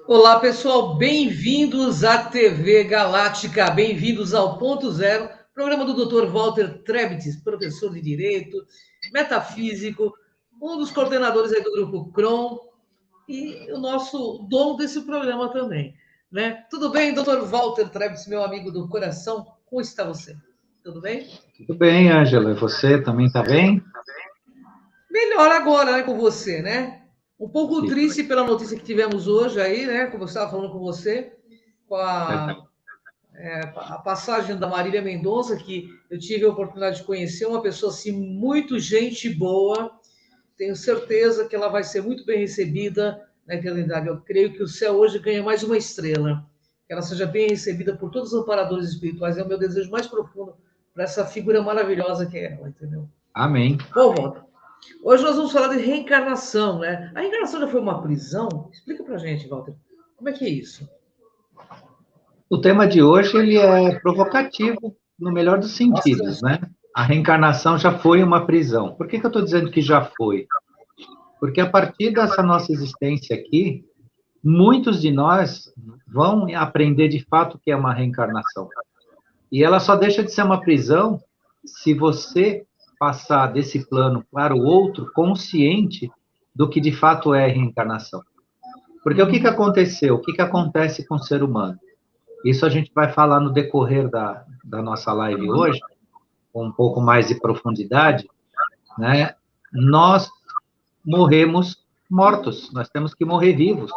Olá, pessoal, bem-vindos à TV Galáctica, bem-vindos ao Ponto Zero, programa do Dr. Walter Trebitis, professor de Direito, metafísico, um dos coordenadores aí do Grupo CRON e o nosso dono desse programa também, né? Tudo bem, Dr. Walter Trebitis, meu amigo do coração? Como está você? Tudo bem? Tudo bem, Ângela. E você também está bem? Melhor agora, né, com você, né? Um pouco Que triste pela notícia que tivemos hoje aí, né? Como eu estava falando com você, com verdade. a passagem da Marília Mendonça, que eu tive a oportunidade de conhecer, uma pessoa assim, muito gente boa. Tenho certeza que ela vai ser muito bem recebida na eternidade. Eu creio que o céu hoje ganha mais uma estrela. Que ela seja bem recebida por todos os amparadores espirituais. É o meu desejo mais profundo para essa figura maravilhosa que é ela, entendeu? Amém. Bom, Walter, hoje nós vamos falar de reencarnação, né? A reencarnação já foi uma prisão? Explica pra gente, Walter. Como é que é isso? O tema de hoje ele é provocativo no melhor dos sentidos, Bastante. né? A reencarnação já foi uma prisão. Por que eu estou dizendo que já foi? Porque a partir dessa nossa existência aqui, muitos de nós vão aprender de fato o que é uma reencarnação. E ela só deixa de ser uma prisão se você passar desse plano para o outro consciente do que de fato é reencarnação. Porque o que aconteceu? O que acontece com o ser humano? Isso a gente vai falar no decorrer da nossa live hoje, com um pouco mais de profundidade, né? Nós morremos mortos, nós temos que morrer vivos.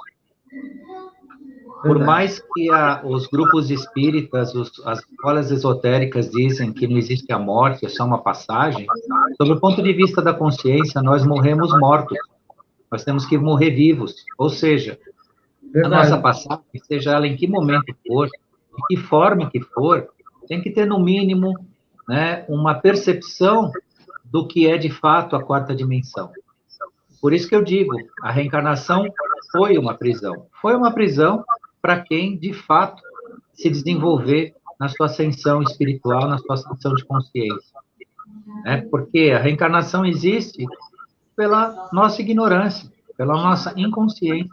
Por Verdade. mais que os grupos espíritas, as escolas esotéricas dizem que não existe a morte, é só uma passagem, sob o ponto de vista da consciência, nós morremos mortos. Nós temos que morrer vivos. Ou seja, a nossa Verdade. passagem, seja ela em que momento for, de que forma que for, tem que ter, no mínimo, né, uma percepção do que é, de fato, a quarta dimensão. Por isso que eu digo, a reencarnação foi uma prisão. Foi uma prisão para quem, de fato, se desenvolver na sua ascensão espiritual, na sua ascensão de consciência. Né? Porque a reencarnação existe pela nossa ignorância, pela nossa inconsciência.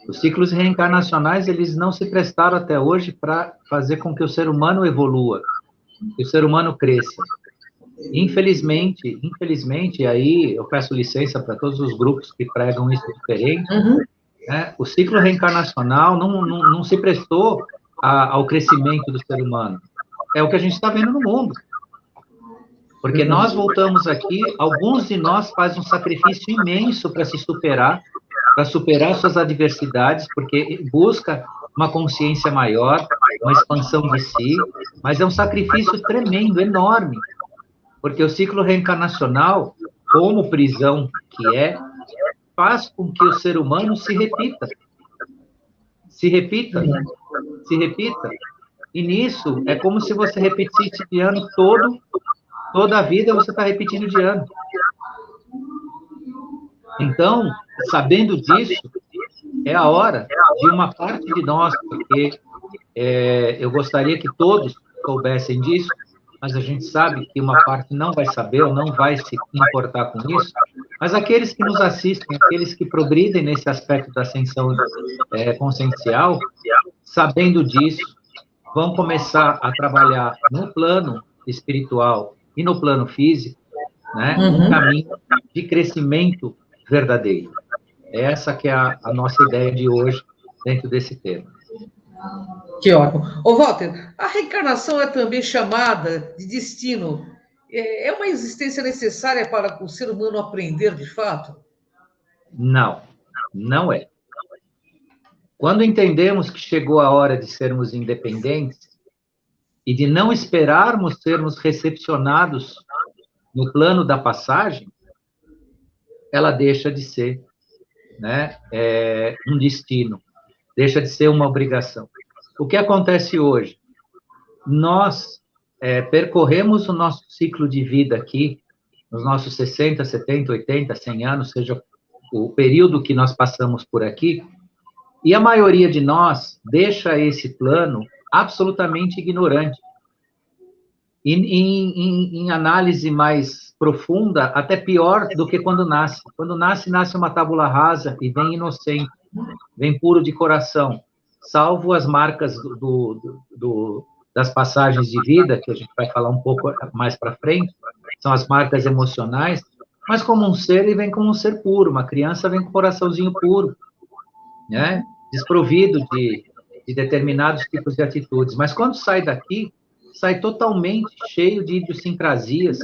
Os ciclos reencarnacionais, eles não se prestaram até hoje para fazer com que o ser humano evolua, que o ser humano cresça. Infelizmente, aí eu peço licença para todos os grupos que pregam isso diferente, Uhum. né? O ciclo reencarnacional não se prestou ao crescimento do ser humano. É o que a gente está vendo no mundo. Porque nós Verdade. voltamos aqui, alguns de nós fazem um sacrifício imenso para superar suas adversidades, porque busca uma consciência maior, uma expansão de si, mas é um sacrifício tremendo, enorme, porque o ciclo reencarnacional, como prisão que é, faz com que o ser humano se repita, se repita, Verdade. se repita. E nisso é como se você repetisse de ano todo, toda a vida você está repetindo de ano. Então, sabendo disso, é a hora de uma parte de nós, porque eu gostaria que todos soubessem disso, mas a gente sabe que uma parte não vai saber ou não vai se importar com isso, mas aqueles que nos assistem, aqueles que progridem nesse aspecto da ascensão consciencial, sabendo disso, vão começar a trabalhar no plano espiritual e no plano físico, né, um Uhum. caminho de crescimento verdadeiro. Essa que é a nossa ideia de hoje dentro desse tema. Que ótimo. Ô, Walter, a reencarnação é também chamada de destino. É uma existência necessária para o ser humano aprender de fato? Não, não é. Quando entendemos que chegou a hora de sermos independentes e de não esperarmos sermos recepcionados no plano da passagem, ela deixa de ser, né, um destino, deixa de ser uma obrigação. O que acontece hoje? Nós percorremos o nosso ciclo de vida aqui, nos nossos 60, 70, 80, 100 anos, seja o período que nós passamos por aqui, e a maioria de nós deixa esse plano absolutamente ignorante. E, em análise mais profunda, até pior do que quando nasce. Quando nasce, nasce uma tábula rasa e vem inocente. vem puro de coração, salvo as marcas das passagens de vida, que a gente vai falar um pouco mais para frente, são as marcas emocionais, mas como um ser, ele vem como um ser puro, uma criança vem com o coraçãozinho puro, né? Desprovido de determinados tipos de atitudes, mas quando sai daqui, sai totalmente cheio de idiosincrasias.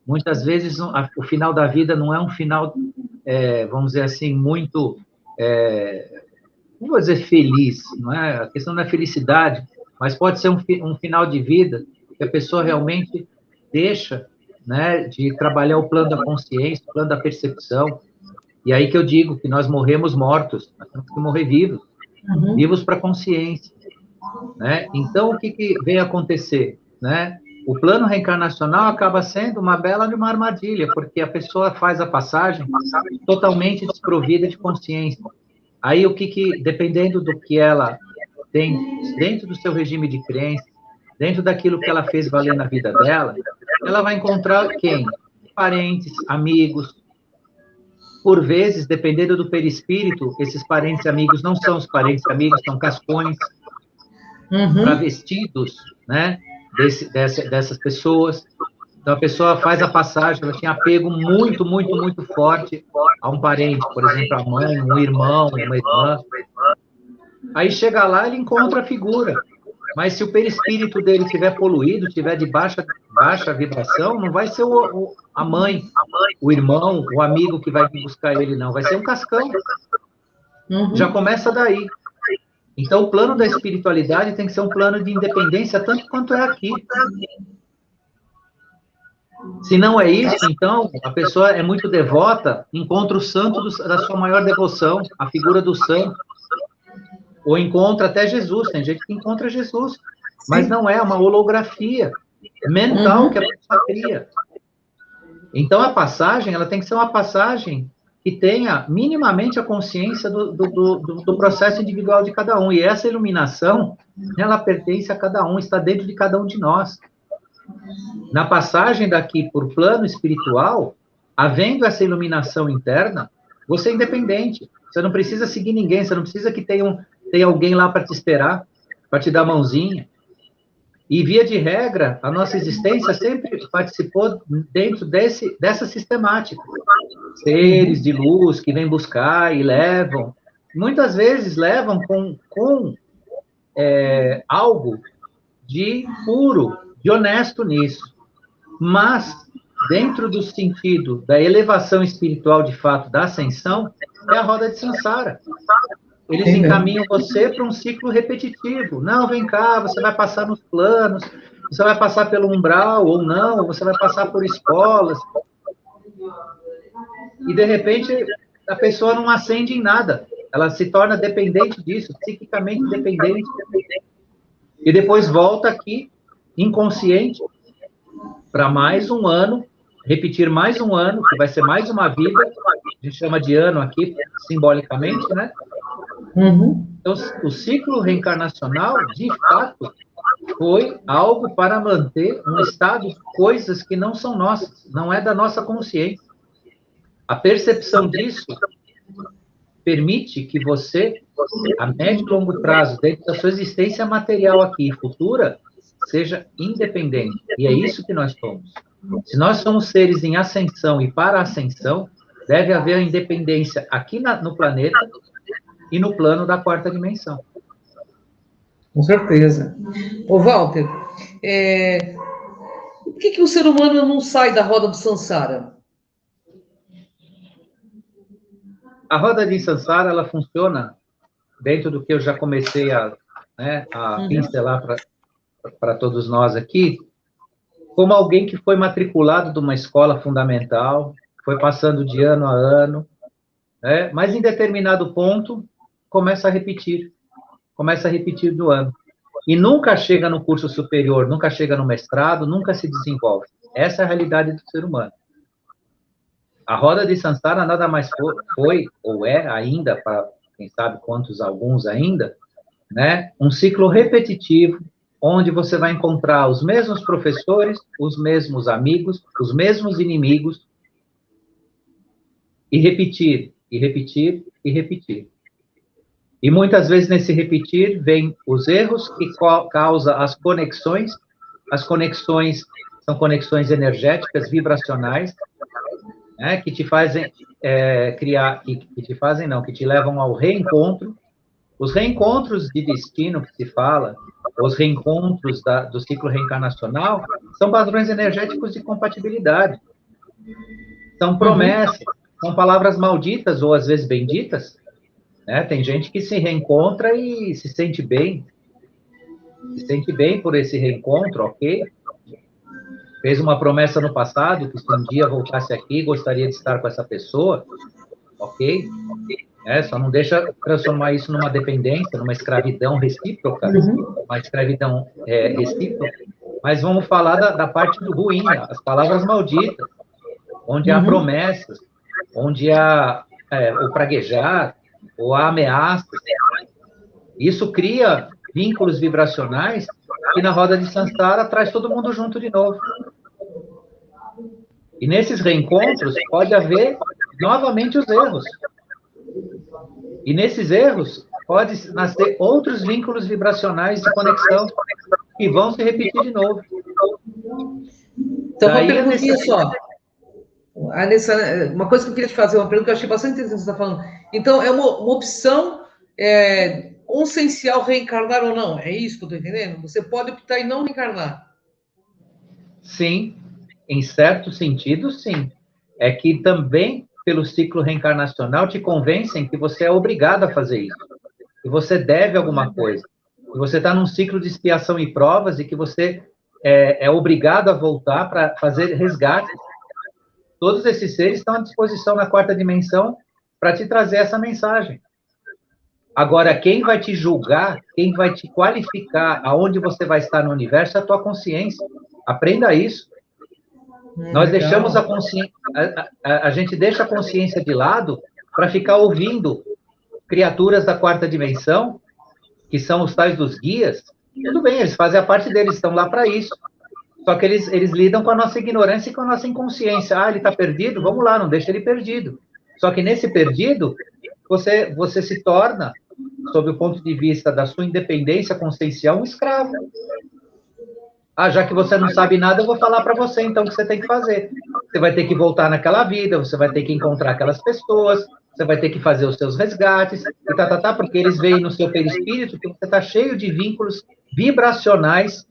Muitas vezes o final da vida não é um final, vamos dizer assim, muito, não vou dizer feliz, não é? A questão não é felicidade, mas pode ser um final de vida que a pessoa realmente deixa, né, de trabalhar o plano da consciência, o plano da percepção. E aí que eu digo que nós morremos mortos, nós temos que morrer vivos, vivos para a consciência, né? Então, o que vem acontecer, né? O plano reencarnacional acaba sendo uma bela de uma armadilha, porque a pessoa faz a passagem totalmente desprovida de consciência. Aí, dependendo do que ela tem dentro do seu regime de crença, dentro daquilo que ela fez valer na vida dela, ela vai encontrar quem? Parentes, amigos. Por vezes, dependendo do perispírito, esses parentes e amigos não são os parentes e amigos, são cascões, travestidos, né, dessas pessoas. Então, a pessoa faz a passagem, ela tinha apego muito, muito, muito forte a um parente, por exemplo, a mãe, um irmão, uma irmã. Aí chega lá, ele encontra a figura. Mas se o perispírito dele estiver poluído, estiver de baixa vibração, não vai ser a mãe, o irmão, o amigo que vai buscar ele, não. Vai ser um cascão. Já começa daí. Então, o plano da espiritualidade tem que ser um plano de independência, tanto quanto é aqui. Se não é isso, então, a pessoa é muito devota, encontra o santo da sua maior devoção, a figura do santo. Ou encontra até Jesus, tem gente que encontra Jesus, mas não é uma holografia mental que a pessoa cria. Então, a passagem, ela tem que ser uma passagem que tenha minimamente a consciência do processo individual de cada um. E essa iluminação, ela pertence a cada um, está dentro de cada um de nós. Na passagem daqui por plano espiritual, havendo essa iluminação interna, você é independente. Você não precisa seguir ninguém, você não precisa que tenha alguém lá para te esperar, para te dar a mãozinha. E, via de regra, a nossa existência sempre participou dentro dessa sistemática. Seres de luz que vêm buscar e levam. Muitas vezes levam com algo de puro, de honesto nisso. Mas, dentro do sentido da elevação espiritual, de fato, da ascensão, é a roda de Sansara. Eles encaminham você para um ciclo repetitivo. Não, vem cá, você vai passar nos planos, você vai passar pelo umbral ou não, você vai passar por escolas. E, de repente, a pessoa não ascende em nada. Ela se torna dependente disso, psiquicamente dependente. E depois volta aqui, inconsciente, para mais um ano, repetir mais um ano, que vai ser mais uma vida, a gente chama de ano aqui, simbolicamente, né? Então, o ciclo reencarnacional, de fato, foi algo para manter um estado de coisas que não são nossas, não é da nossa consciência. A percepção disso permite que você, a médio e longo prazo, dentro da sua existência material aqui e futura, seja independente. E é isso que nós somos. Se nós somos seres em ascensão e para a ascensão, deve haver a independência aqui no planeta e no plano da quarta dimensão. Com certeza. Ô, Walter, por que o ser humano não sai da roda do Sansara? A roda de Sansara, ela funciona dentro do que eu já comecei a pincelar para todos nós aqui, como alguém que foi matriculado de uma escola fundamental, foi passando de ano a ano, né? Mas em determinado ponto, começa a repetir do ano. E nunca chega no curso superior, nunca chega no mestrado, nunca se desenvolve. Essa é a realidade do ser humano. A roda de Sansara nada mais foi ou é ainda, para quem sabe alguns ainda, né? Um ciclo repetitivo, onde você vai encontrar os mesmos professores, os mesmos amigos, os mesmos inimigos, e repetir, e repetir, e repetir. E muitas vezes nesse repetir vem os erros que causam as conexões. As conexões são conexões energéticas, vibracionais, né, que te fazem criar, que te fazem não, que te levam ao reencontro. Os reencontros de destino que se fala, os reencontros do ciclo reencarnacional, são padrões energéticos de compatibilidade. São promessas, são palavras malditas ou às vezes benditas, né? Tem gente que se reencontra e se sente bem por esse reencontro, ok? Fez uma promessa no passado que se um dia voltasse aqui, gostaria de estar com essa pessoa, ok? Só não deixa transformar isso numa dependência, numa escravidão recíproca, uma escravidão recíproca, mas vamos falar da parte do ruim, as palavras malditas, onde há promessas, onde há o praguejar, ou há ameaças. Isso cria vínculos vibracionais que na roda de Sansara traz todo mundo junto de novo. E nesses reencontros pode haver novamente os erros. E nesses erros pode nascer outros vínculos vibracionais de conexão que vão se repetir de novo. Então, uma perguntinha só. Uma coisa que eu queria te fazer, uma pergunta que eu achei bastante interessante que você está falando. Então, é uma opção consciencial reencarnar ou não? É isso que eu estou entendendo? Você pode optar em não reencarnar? Sim, em certo sentido, sim. É que também, pelo ciclo reencarnacional, te convencem que você é obrigado a fazer isso, que você deve alguma coisa, que você está num ciclo de expiação e provas e que você é obrigado a voltar para fazer resgate. Todos esses seres estão à disposição na quarta dimensão para te trazer essa mensagem. Agora, quem vai te julgar, quem vai te qualificar aonde você vai estar no universo é a tua consciência. Aprenda isso. Nós deixamos a consciência, a gente deixa a consciência de lado para ficar ouvindo criaturas da quarta dimensão, que são os tais dos guias. Tudo bem, eles fazem a parte deles, estão lá para isso. Só que eles lidam com a nossa ignorância e com a nossa inconsciência. Ah, ele está perdido? Vamos lá, não deixa ele perdido. Só que nesse perdido, você se torna, sob o ponto de vista da sua independência consciencial, um escravo. Ah, já que você não sabe nada, eu vou falar para você, então, o que você tem que fazer. Você vai ter que voltar naquela vida, você vai ter que encontrar aquelas pessoas, você vai ter que fazer os seus resgates, e porque eles veem no seu perispírito que você está cheio de vínculos vibracionais,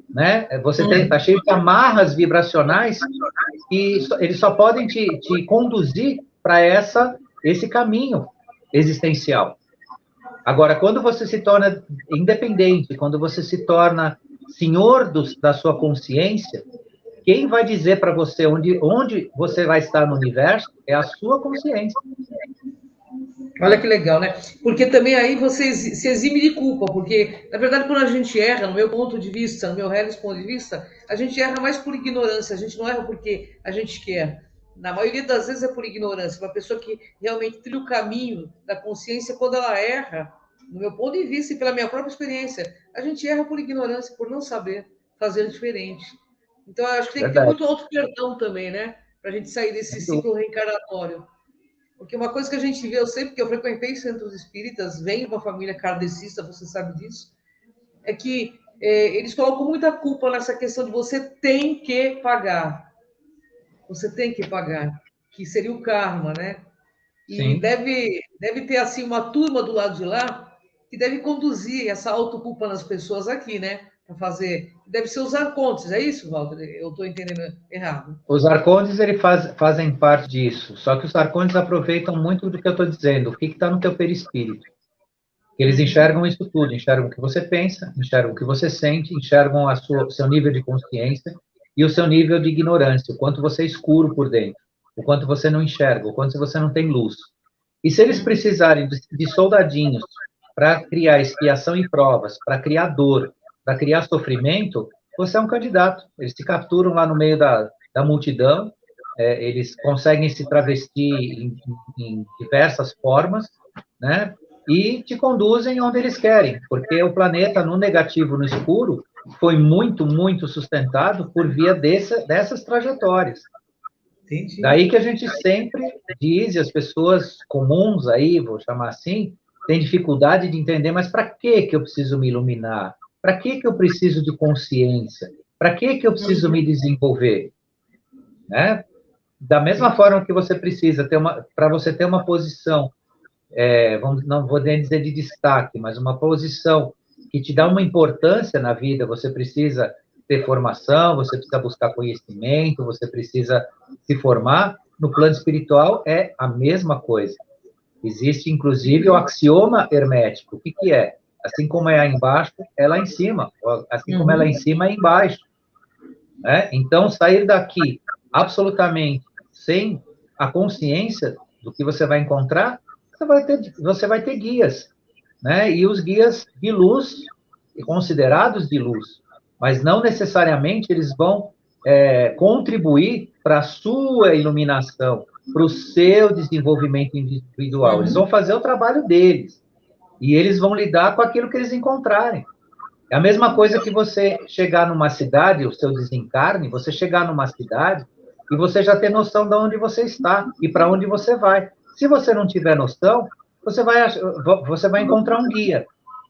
né? Você está cheio de amarras vibracionais e eles só podem te conduzir para esse caminho existencial. Agora, quando você se torna independente, quando você se torna senhor da sua consciência, quem vai dizer para você onde você vai estar no universo é a sua consciência. Olha que legal, né? Porque também aí você se exime de culpa, porque, na verdade, quando a gente erra, no meu ponto de vista, no meu reles ponto de vista, a gente erra mais por ignorância, a gente não erra porque a gente quer. Na maioria das vezes é por ignorância. Uma pessoa que realmente trilha o caminho da consciência, quando ela erra, no meu ponto de vista e pela minha própria experiência, a gente erra por ignorância, por não saber fazer diferente. Então, eu acho que tem que ter muito auto-perdão também, né? Para a gente sair desse ciclo reencarnatório. Porque uma coisa que a gente vê, eu sei, porque eu frequentei centros espíritas, venho de uma família kardecista, você sabe disso, é que eles colocam muita culpa nessa questão de você tem que pagar. Você tem que pagar, que seria o karma, né? E Sim. deve ter, assim, uma turma do lado de lá que deve conduzir essa autoculpa nas pessoas aqui, né? Para fazer. Deve ser os arcontes, é isso, Walter? Eu estou entendendo errado. Os arcontes, eles fazem parte disso, só que os arcontes aproveitam muito do que eu estou dizendo, o que está no teu perispírito. Eles enxergam isso tudo, enxergam o que você pensa, enxergam o que você sente, enxergam o seu nível de consciência e o seu nível de ignorância, o quanto você é escuro por dentro, o quanto você não enxerga, o quanto você não tem luz. E se eles precisarem de soldadinhos para criar expiação e provas, para criar dor, para criar sofrimento, você é um candidato. Eles te capturam lá no meio da multidão, eles conseguem se travestir em diversas formas, né? E te conduzem onde eles querem, porque o planeta, no negativo, no escuro, foi muito, muito sustentado por via dessas trajetórias. Entendi. Daí que a gente sempre diz, e as pessoas comuns aí, vou chamar assim, tem dificuldade de entender, mas para que eu preciso me iluminar? Para que eu preciso de consciência? Para que eu preciso me desenvolver? Né? Da mesma forma que você precisa para você ter uma posição, não vou nem dizer de destaque, mas uma posição que te dá uma importância na vida, você precisa ter formação, você precisa buscar conhecimento, você precisa se formar. No plano espiritual é a mesma coisa. Existe, inclusive, o axioma hermético. O que é? Assim como é aí embaixo, é lá em cima. Assim como é lá em cima, é embaixo. Né? Então, sair daqui absolutamente sem a consciência do que você vai encontrar, você vai ter guias. Né? E os guias de luz, considerados de luz, mas não necessariamente eles vão contribuir para a sua iluminação, para o seu desenvolvimento individual. Eles vão fazer o trabalho deles. E eles vão lidar com aquilo que eles encontrarem. É a mesma coisa que você chegar numa cidade, o seu desencarne, você chegar numa cidade e você já ter noção de onde você está e para onde você vai. Se você não tiver noção, você vai encontrar um guia.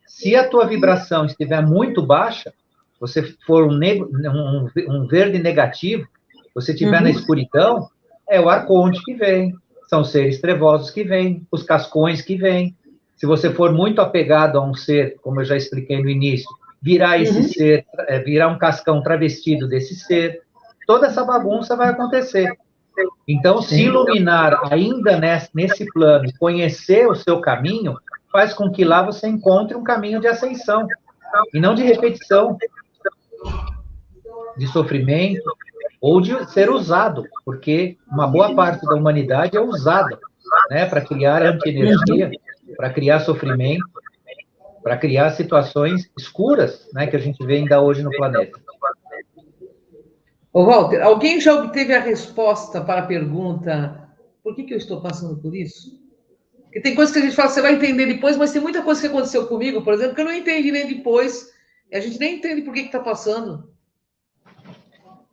Se a tua vibração estiver muito baixa, você for um verde negativo, você estiver na escuridão, é o arconte que vem, são seres trevosos que vêm, os cascões que vêm. Se você for muito apegado a um ser, como eu já expliquei no início, virar esse ser, virar um cascão travestido desse ser, toda essa bagunça vai acontecer. Então, se iluminar ainda nesse plano, conhecer o seu caminho, faz com que lá você encontre um caminho de ascensão, e não de repetição, de sofrimento, ou de ser usado, porque uma boa parte da humanidade é usada, né, para criar antienergia, para criar sofrimento, para criar situações escuras, né, que a gente vê ainda hoje no planeta. Ô, Walter, alguém já obteve a resposta para a pergunta por que eu estou passando por isso? Porque tem coisas que a gente fala, você vai entender depois, mas tem muita coisa que aconteceu comigo, por exemplo, que eu não entendi nem depois, e a gente nem entende por que está passando.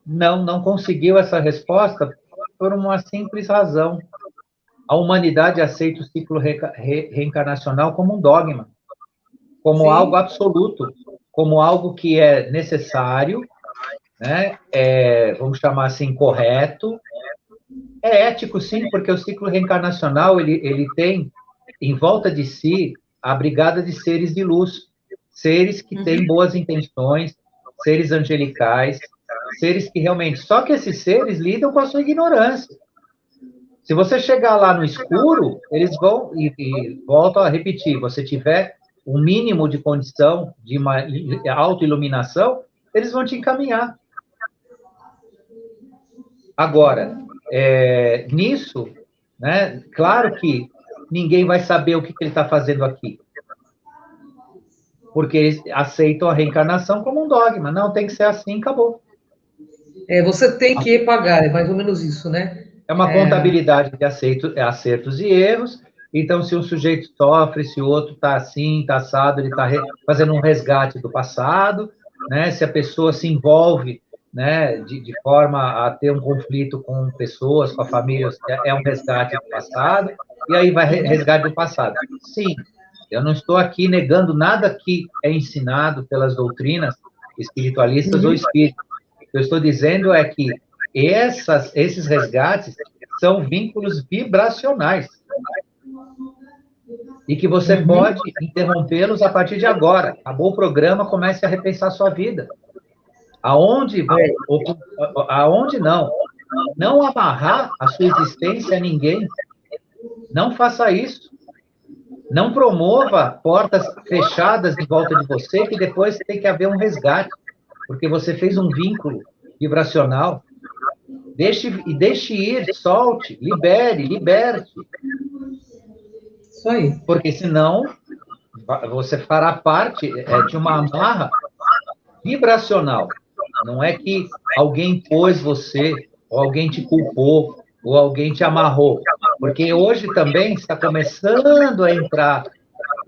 Não conseguiu essa resposta por uma simples razão. A humanidade aceita o ciclo reencarnacional como um dogma, como algo absoluto, como algo que é necessário, né? Vamos chamar assim, correto. É ético, sim, porque o ciclo reencarnacional ele tem em volta de si a brigada de seres de luz, seres que têm boas intenções, seres angelicais, seres que realmente... Só que esses seres lidam com a sua ignorância. Se você chegar lá no escuro, eles vão, e volto a repetir, você tiver um mínimo de condição de uma autoiluminação, eles vão te encaminhar. Agora, nisso, né, claro que ninguém vai saber o que ele está fazendo aqui. Porque eles aceitam a reencarnação como um dogma. Não, tem que ser assim, acabou. Você tem que pagar, é mais ou menos isso, né? É uma contabilidade de acertos e erros. Então, se um sujeito sofre, se o outro está assim, está assado, ele está fazendo um resgate do passado, né? Se a pessoa se envolve, né, de forma a ter um conflito com pessoas, com a família, é um resgate do passado, e aí vai resgate do passado. Sim, eu não estou aqui negando nada que é ensinado pelas doutrinas espiritualistas ou espíritas. O que eu estou dizendo é que esses resgates são vínculos vibracionais e que você pode interrompê-los a partir de agora. Acabou o programa, comece a repensar a sua vida. Aonde não amarrar a sua existência a ninguém. Não faça isso. Não promova portas fechadas em volta de você, que depois tem que haver um resgate, porque você fez um vínculo vibracional. Deixe ir, solte, liberte. Isso aí. Porque senão você fará parte de uma amarra vibracional. Não é que alguém pôs você, ou alguém te culpou, ou alguém te amarrou. Porque hoje também está começando a entrar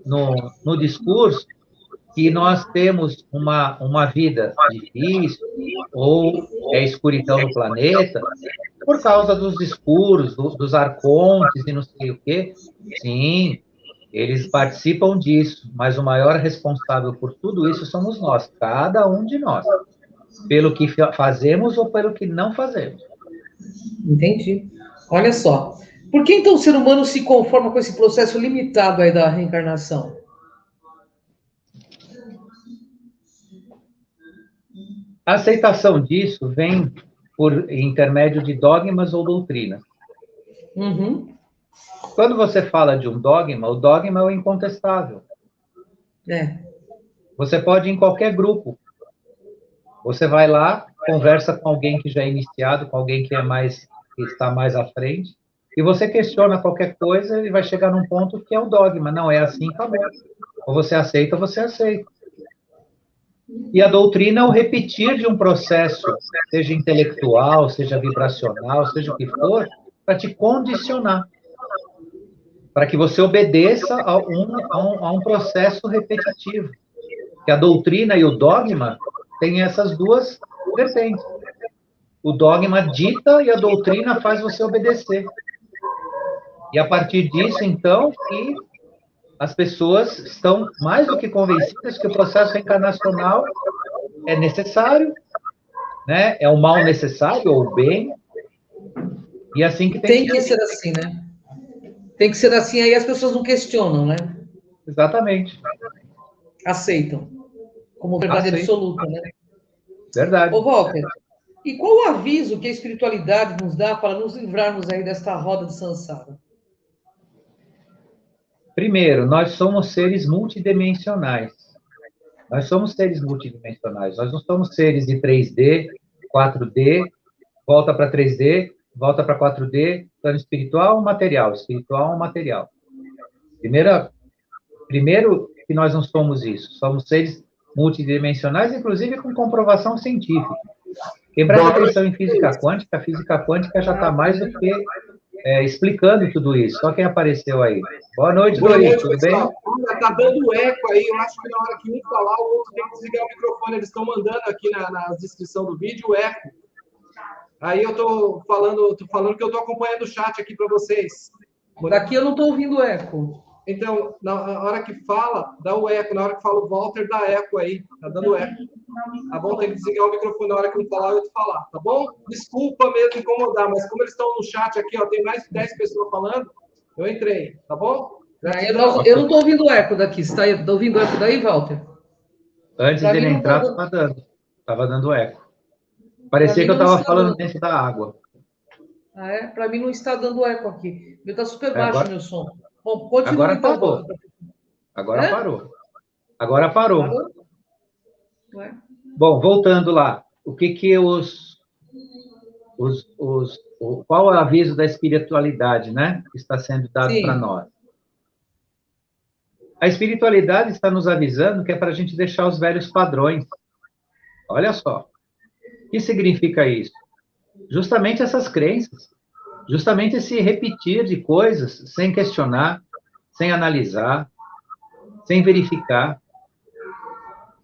no discurso que nós temos uma vida difícil, ou escuridão no planeta, por causa dos discursos, dos arcontes e não sei o quê. Sim, Eles participam disso, mas o maior responsável por tudo isso somos nós, cada um de nós, pelo que fazemos ou pelo que não fazemos. Entendi. Olha só. Por que então o ser humano se conforma com esse processo limitado aí da reencarnação? A aceitação disso vem por intermédio de dogmas ou doutrinas. Uhum. Quando você fala de um dogma, o dogma é o incontestável. É. Você pode ir em qualquer grupo. Você vai lá, conversa com alguém que já é iniciado, com alguém que está mais à frente, e você questiona qualquer coisa e vai chegar num ponto que é o dogma. Não é assim, acabou. Ou você aceita, ou você aceita. E a doutrina é o repetir de um processo, seja intelectual, seja vibracional, seja o que for, para te condicionar. Para que você obedeça a um processo repetitivo. Que a doutrina e o dogma têm essas duas vertentes. O dogma dita e a doutrina faz você obedecer. E a partir disso, então, que as pessoas estão mais do que convencidas que o processo reencarnacional é necessário, né? É o mal necessário, ou o bem, e assim que tem que ser assim, né? Tem que ser assim, aí as pessoas não questionam, né? Exatamente. Aceitam. Como verdade absoluta, né? Verdade. Ô, Walter, e qual o aviso que a espiritualidade nos dá para nos livrarmos aí desta roda de samsara? Primeiro, nós somos seres multidimensionais. Nós somos seres multidimensionais. Nós não somos seres de 3D, 4D, volta para 3D, volta para 4D, plano espiritual ou material? Espiritual ou material? Primeiro que nós não somos isso. Somos seres multidimensionais, inclusive com comprovação científica. Quem presta atenção em física quântica já está mais do que explicando tudo isso. Só quem apareceu aí. Boa noite, Dori, tudo bem? Está dando eco aí, eu acho que na hora que um falar, o outro tem que desligar o microfone. Eles estão mandando aqui na descrição do vídeo eco. Aí eu estou falando que eu estou acompanhando o chat aqui para vocês. Daqui eu não estou ouvindo eco. Então, na hora que fala, dá o eco. Na hora que fala o Walter, dá eco aí. Tá dando eco. Tá bom? Tem que desligar o microfone na hora que um falar e o outro falar. Tá bom? Desculpa mesmo incomodar, mas como eles estão no chat aqui, ó, tem mais de 10 pessoas falando, eu entrei. Tá bom? Eu não estou ouvindo eco daqui. Você está ouvindo eco daí, Walter? Antes dele entrar, estava dando eco. Parecia que eu estava falando dentro da água. Ah, é? Para mim não está dando eco aqui. Meu está super baixo, agora, meu som. Bom, continua agora então. Parou. Agora parou. Agora parou. Bom, voltando lá. O que qual é o aviso da espiritualidade, né? Que está sendo dado para nós? A espiritualidade está nos avisando que é para a gente deixar os velhos padrões. Olha só. O que significa isso? Justamente essas crenças. Justamente esse repetir de coisas sem questionar, sem analisar, sem verificar.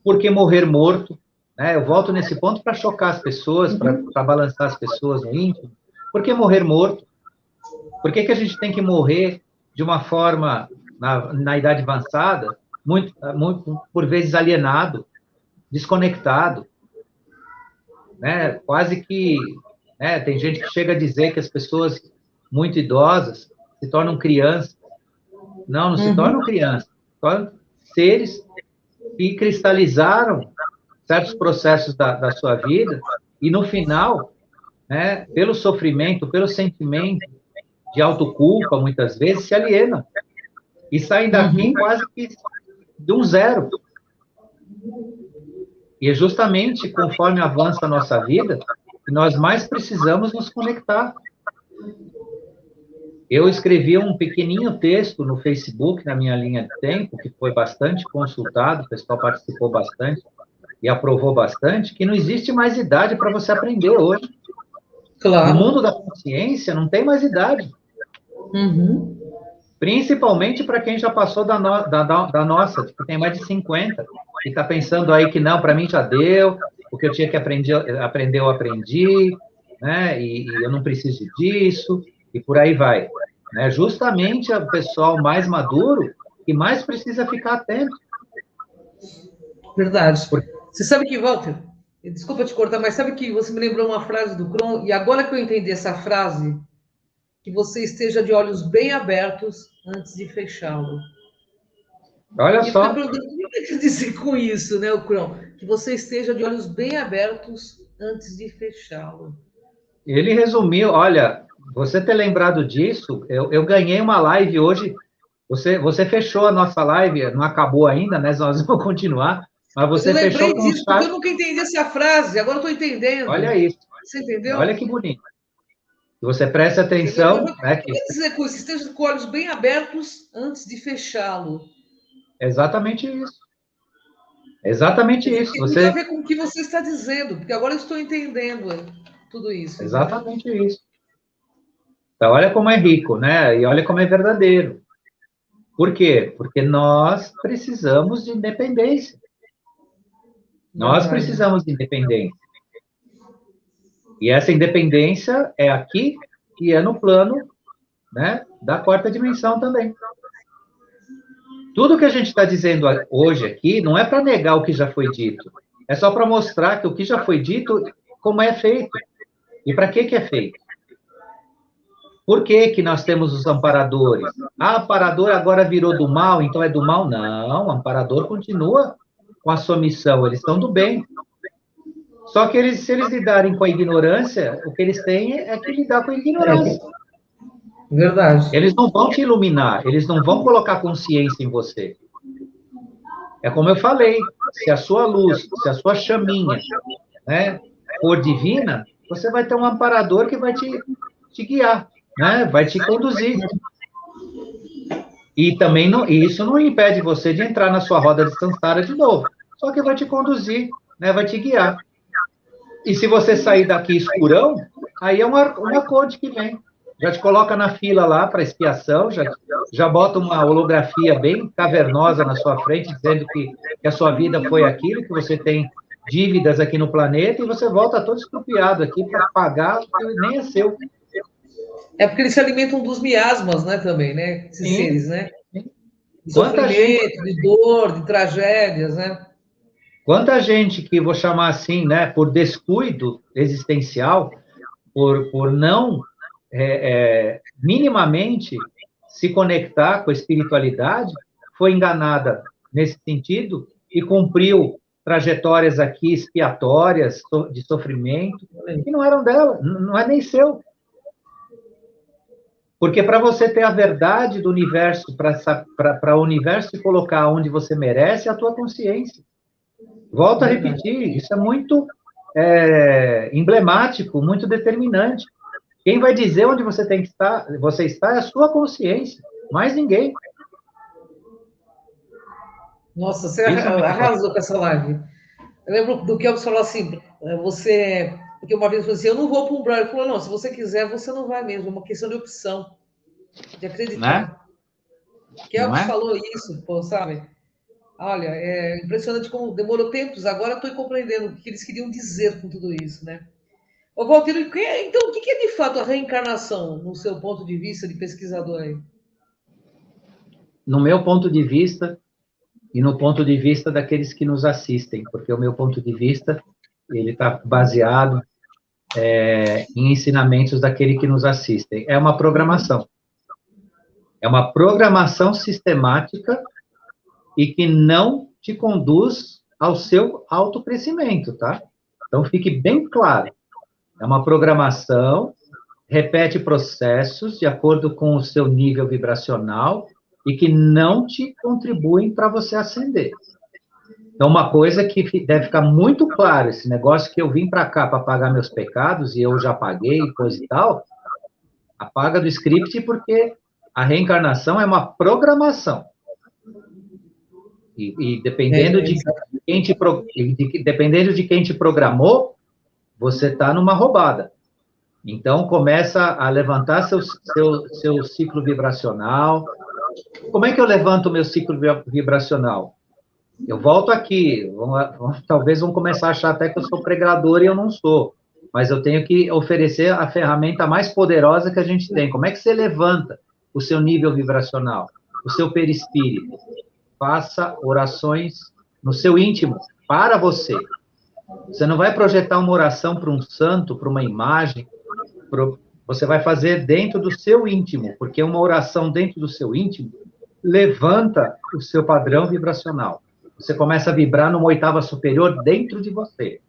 Por que morrer morto? Né? Eu volto nesse ponto para chocar as pessoas, para balançar as pessoas no íntimo. Por que morrer morto? Por que a gente tem que morrer de uma forma, na idade avançada, muito, por vezes alienado, desconectado? Né? Quase que... Né? Tem gente que chega a dizer que as pessoas muito idosas se tornam crianças. Não se tornam crianças. Se tornam seres que cristalizaram certos processos da sua vida e, no final, né, pelo sofrimento, pelo sentimento de autoculpa, muitas vezes, se alienam e saem daqui quase que de um zero. E é justamente conforme avança a nossa vida que nós mais precisamos nos conectar. Eu escrevi um pequenininho texto no Facebook, na minha linha de tempo, que foi bastante consultado, o pessoal participou bastante e aprovou bastante, que não existe mais idade para você aprender hoje. Claro. No mundo da consciência, não tem mais idade. Principalmente para quem já passou da nossa, que tem mais de 50, e está pensando aí que não, para mim já deu, o que eu tinha que aprender eu aprendi, né? E eu não preciso disso, e por aí vai. Né? Justamente o pessoal mais maduro que mais precisa ficar atento. Verdade. Você sabe que, Walter, desculpa te cortar, mas sabe que você me lembrou uma frase do Kron, e agora que eu entendi essa frase, que você esteja de olhos bem abertos antes de fechá-lo. Olha só. O que quer dizer com isso, né, o Kron? Que você esteja de olhos bem abertos antes de fechá-lo. Ele resumiu, olha, você ter lembrado disso, eu ganhei uma live hoje, você fechou a nossa live, não acabou ainda, né? Nós vamos continuar, mas você fechou com disso, porque eu nunca entendi essa frase, agora eu estou entendendo. Olha isso. Você entendeu? Olha que bonito. Você presta atenção. O que quer dizer com isso? Esteja com olhos bem abertos antes de fechá-lo. Exatamente isso. Exatamente isso. Tem a ver com o que você está dizendo, porque agora eu estou entendendo tudo isso. Exatamente isso. Então, olha como é rico, né? E olha como é verdadeiro. Por quê? Porque nós precisamos de independência. Nós precisamos de independência. E essa independência é aqui e é no plano, né, da quarta dimensão também. Tudo que a gente está dizendo hoje aqui não é para negar o que já foi dito. É só para mostrar que o que já foi dito, como é feito. E para que é feito. Por que nós temos os amparadores? Ah, amparador agora virou do mal, então é do mal? Não, o amparador continua com a sua missão, eles estão do bem. Só que se eles lidarem com a ignorância, o que eles têm é que lidar com a ignorância. Verdade. Eles não vão te iluminar, eles não vão colocar consciência em você. É como eu falei, se a sua luz, se a sua chaminha, né, for divina, você vai ter um amparador que vai te guiar, né, vai te conduzir. E também isso não impede você de entrar na sua roda de samsara de novo, só que vai te conduzir, né, vai te guiar. E se você sair daqui escurão, aí é uma corte que vem. Já te coloca na fila lá para expiação, já bota uma holografia bem cavernosa na sua frente, dizendo que a sua vida foi aquilo, que você tem dívidas aqui no planeta, e você volta todo estrupiado aqui para pagar o que nem é seu. É porque eles se alimentam dos miasmas, né, também, né? Esses Sim. seres, né? De Quanta sofrimento, de dor, de tragédias, né? Quanta gente que, vou chamar assim, né, por descuido existencial, por não minimamente se conectar com a espiritualidade, foi enganada nesse sentido e cumpriu trajetórias aqui expiatórias, de sofrimento, que não eram dela, não é nem seu. Porque para você ter a verdade do universo, para o universo te colocar onde você merece, é a tua consciência. Volto a repetir, isso é muito emblemático, muito determinante. Quem vai dizer onde você tem que estar, você está, é a sua consciência, mais ninguém. Nossa, você arrasou com essa live. Eu lembro do que eu falou assim, porque uma vez eu falei assim, eu não vou para um brother. Ele falou, não, se você quiser, você não vai mesmo, é uma questão de opção, de acreditar. Né? Que é o que falou isso, pô, sabe? Olha, é impressionante como demorou tempos, agora estou compreendendo o que eles queriam dizer com tudo isso, né? Ô, Walter, então, o que é de fato a reencarnação, no seu ponto de vista de pesquisador aí? No meu ponto de vista, e no ponto de vista daqueles que nos assistem, porque o meu ponto de vista, ele está baseado em ensinamentos daquele que nos assistem. É uma programação. É uma programação sistemática e que não te conduz ao seu autocrescimento, tá? Então, fique bem claro. É uma programação, repete processos de acordo com o seu nível vibracional e que não te contribuem para você ascender. Então, uma coisa que deve ficar muito claro, esse negócio que eu vim para cá para pagar meus pecados e eu já paguei, coisa e tal, apaga do script porque a reencarnação é uma programação. E dependendo dependendo de quem te programou, você está numa roubada. Então, começa a levantar seu ciclo vibracional. Como é que eu levanto o meu ciclo vibracional? Eu volto aqui, talvez vão começar a achar até que eu sou pregador e eu não sou, mas eu tenho que oferecer a ferramenta mais poderosa que a gente tem. Como é que você levanta o seu nível vibracional? o seu perispírito. Faça orações no seu íntimo, para você. Você não vai projetar uma oração para um santo, para uma imagem, você vai fazer dentro do seu íntimo, porque uma oração dentro do seu íntimo levanta o seu padrão vibracional. Você começa a vibrar numa oitava superior dentro de você.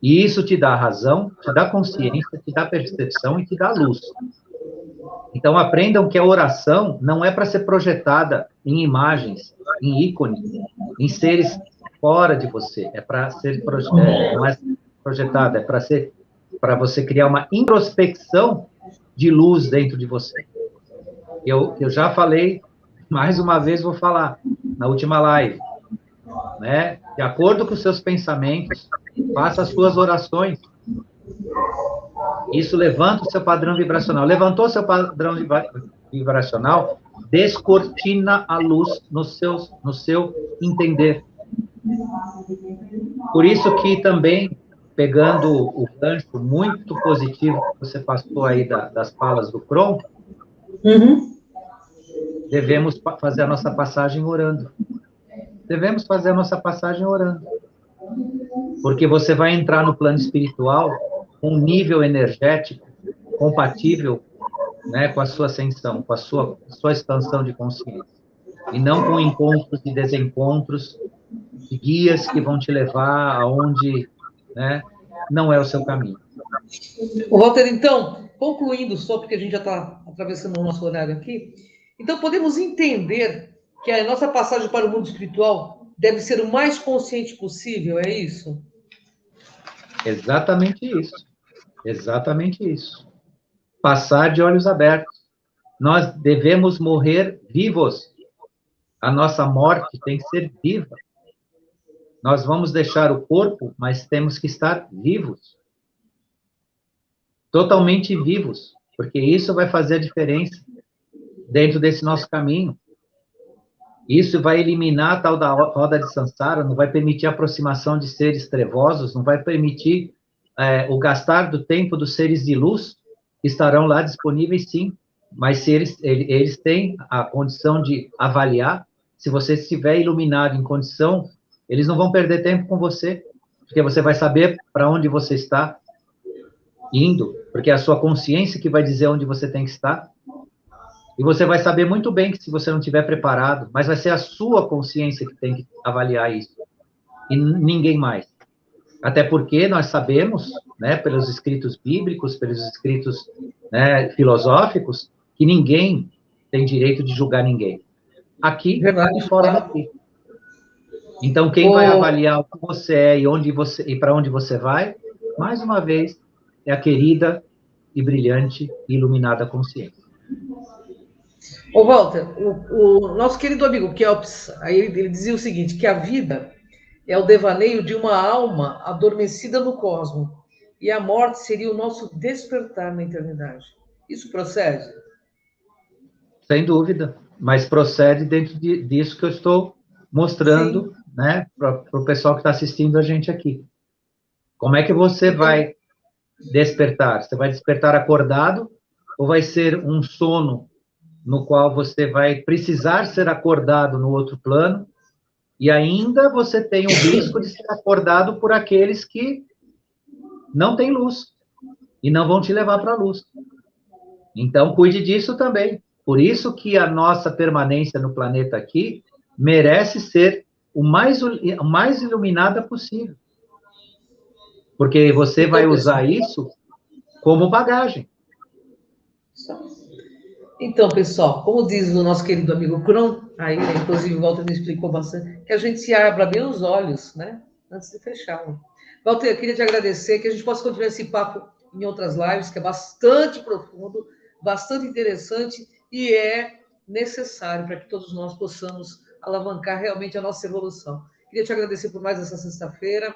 E isso te dá razão, te dá consciência, te dá percepção e te dá luz. Então, aprendam que a oração não é para ser projetada em imagens, em ícones, em seres fora de você. É para ser não é projetada, é para você criar uma introspecção de luz dentro de você. Eu já falei, mais uma vez vou falar, na última live, né? De acordo com os seus pensamentos, faça as suas orações. Isso levanta o seu padrão vibracional. Levantou seu padrão vibracional, descortina a luz no seu entender. Por isso que também, pegando o gancho muito positivo que você passou aí das falas do Kron, devemos fazer a nossa passagem orando. Devemos fazer a nossa passagem orando. Porque você vai entrar no plano espiritual com um nível energético compatível, né, com a sua ascensão, com a sua expansão de consciência. E não com encontros e desencontros, de guias que vão te levar aonde, né, não é o seu caminho. Walter, então, concluindo só, porque a gente já está atravessando o nosso horário aqui, então podemos entender que a nossa passagem para o mundo espiritual deve ser o mais consciente possível, é isso? Exatamente isso. Exatamente isso. Passar de olhos abertos. Nós devemos morrer vivos. A nossa morte tem que ser viva. Nós vamos deixar o corpo, mas temos que estar vivos. Totalmente vivos. Porque isso vai fazer a diferença dentro desse nosso caminho. Isso vai eliminar a tal da roda de Sansara, não vai permitir a aproximação de seres trevosos, não vai permitir o gastar do tempo dos seres de luz, que estarão lá disponíveis, sim, mas se eles têm a condição de avaliar, se você estiver iluminado em condição, eles não vão perder tempo com você, porque você vai saber para onde você está indo, porque é a sua consciência que vai dizer onde você tem que estar. E você vai saber muito bem que se você não estiver preparado, mas vai ser a sua consciência que tem que avaliar isso, e ninguém mais. Até porque nós sabemos, né, pelos escritos bíblicos, pelos escritos, né, filosóficos, que ninguém tem direito de julgar ninguém. Aqui e fora daqui. Então, quem vai avaliar o que você é e para onde você vai, mais uma vez, é a querida e brilhante e iluminada consciência. Ô, Walter, o nosso querido amigo Kelps, aí ele dizia o seguinte, que a vida é o devaneio de uma alma adormecida no cosmos, e a morte seria o nosso despertar na eternidade. Isso procede? Sem dúvida, mas procede dentro disso que eu estou mostrando, né, para o pessoal que está assistindo a gente aqui. Como é que você vai despertar? Você vai despertar acordado ou vai ser um sono no qual você vai precisar ser acordado no outro plano, e ainda você tem o risco de ser acordado por aqueles que não têm luz, e não vão te levar para a luz. Então, cuide disso também. Por isso que a nossa permanência no planeta aqui merece ser o mais iluminada possível. Porque você vai usar isso como bagagem. Então, pessoal, como diz o nosso querido amigo Kron, aí, inclusive o Walter me explicou bastante, que a gente se abra bem os olhos, né? Antes de fechá-los. Walter, eu queria te agradecer, que a gente possa continuar esse papo em outras lives, que é bastante profundo, bastante interessante e é necessário para que todos nós possamos alavancar realmente a nossa evolução. Queria te agradecer por mais essa sexta-feira.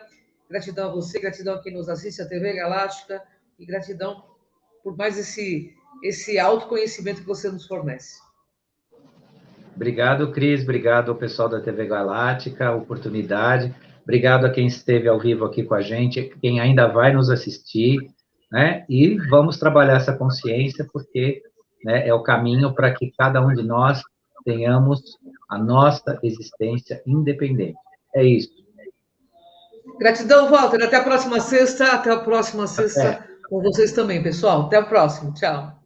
Gratidão a você, gratidão a quem nos assiste, a TV Galáctica, e gratidão por mais esse autoconhecimento que você nos fornece. Obrigado, Cris. Obrigado ao pessoal da TV Galáctica, a oportunidade. Obrigado a quem esteve ao vivo aqui com a gente, quem ainda vai nos assistir, né? E vamos trabalhar essa consciência, porque, né, é o caminho para que cada um de nós tenhamos a nossa existência independente. É isso. Gratidão, Walter. Até a próxima sexta. Até a próxima sexta Até. com vocês também, pessoal. Até a próxima. Tchau.